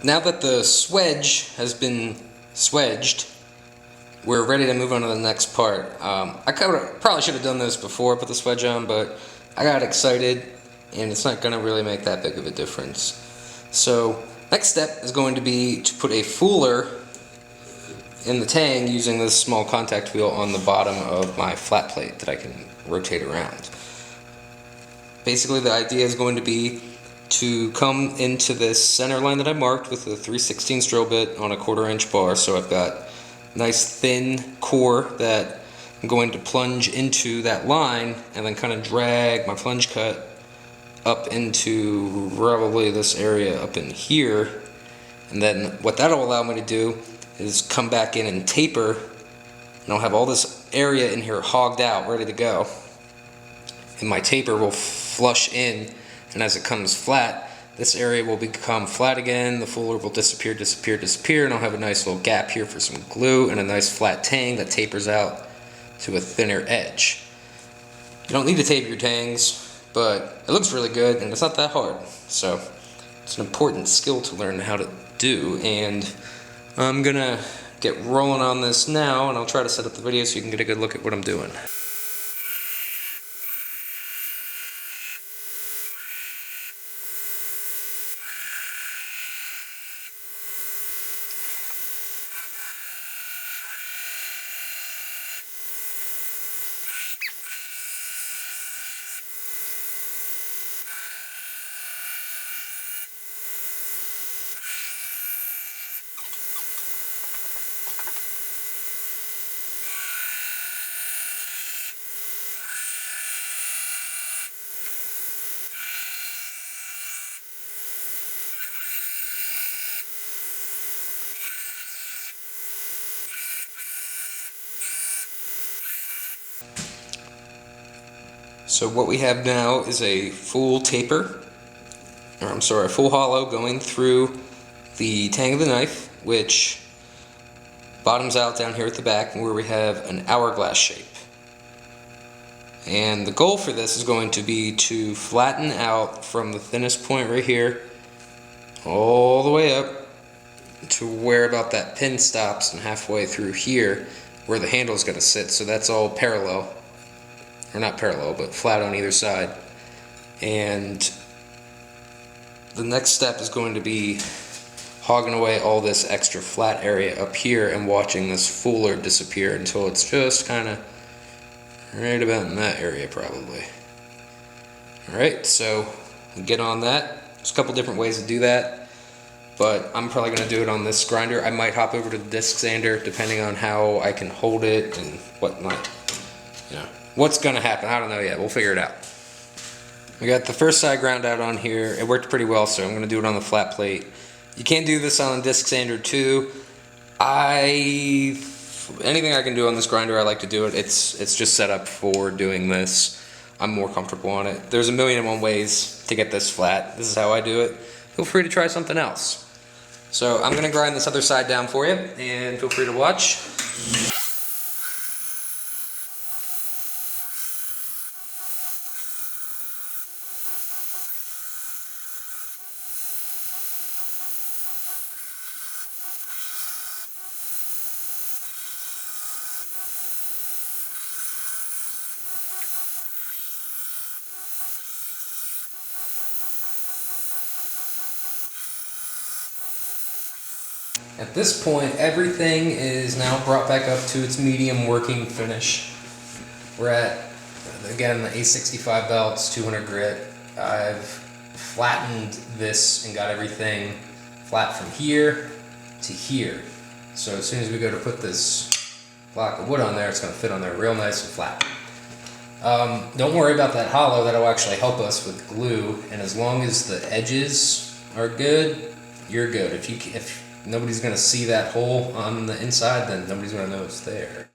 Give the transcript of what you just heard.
Now that the swedge has been swedged, we're ready to move on to the next part. I probably should have done this before I put the swedge on, but I got excited, and it's not going to really make that big of a difference. So, next step is going to be to put a fooler in the tang using this small contact wheel on the bottom of my flat plate that I can rotate around. Basically, the idea is going to be to come into this center line that I marked with a 3/16 drill bit on a 1/4 inch bar. So I've got a nice thin core that I'm going to plunge into that line and then kind of drag my plunge cut up into probably this area up in here. And then what that'll allow me to do is come back in and taper, and I'll have all this area in here hogged out, ready to go. And my taper will flush in, and as it comes flat, this area will become flat again, the fooler will disappear, and I'll have a nice little gap here for some glue and a nice flat tang that tapers out to a thinner edge. You don't need to tape your tangs, but it looks really good and it's not that hard. So it's an important skill to learn how to do, and I'm gonna get rolling on this now, and I'll try to set up the video so you can get a good look at what I'm doing. So what we have now is a full taper, or I'm sorry, a full hollow going through the tang of the knife, which bottoms out down here at the back where we have an hourglass shape. And the goal for this is going to be to flatten out from the thinnest point right here all the way up to where about that pin stops, and halfway through here where the handle is going to sit. So that's all parallel, or not parallel, but flat on either side. And the next step is going to be hogging away all this extra flat area up here and watching this fooler disappear until it's just kind of right about in that area probably. Alright, so we'll get on that. There's a couple different ways to do that, but I'm probably going to do it on this grinder. I might hop over to the disc sander depending on how I can hold it and whatnot. What's going to happen, I don't know yet. We'll figure it out. We got the first side ground out on here. It worked pretty well, so I'm going to do it on the flat plate. You can do this on a disc sander too. Anything I can do on this grinder, I like to do it. It's just set up for doing this. I'm more comfortable on it. There's a million and one ways to get this flat. This is how I do it. Feel free to try something else. So I'm going to grind this other side down for you, and feel free to watch. At this point, everything is now brought back up to its medium working finish. We're at, again, the A65 belts, 200 grit. I've flattened this and got everything flat from here to here. So as soon as we go to put this block of wood on there, it's going to fit on there real nice and flat. Don't worry about that hollow. That'll actually help us with glue, and as long as the edges are good, you're good. If nobody's going to see that hole on the inside, then nobody's going to know it's there.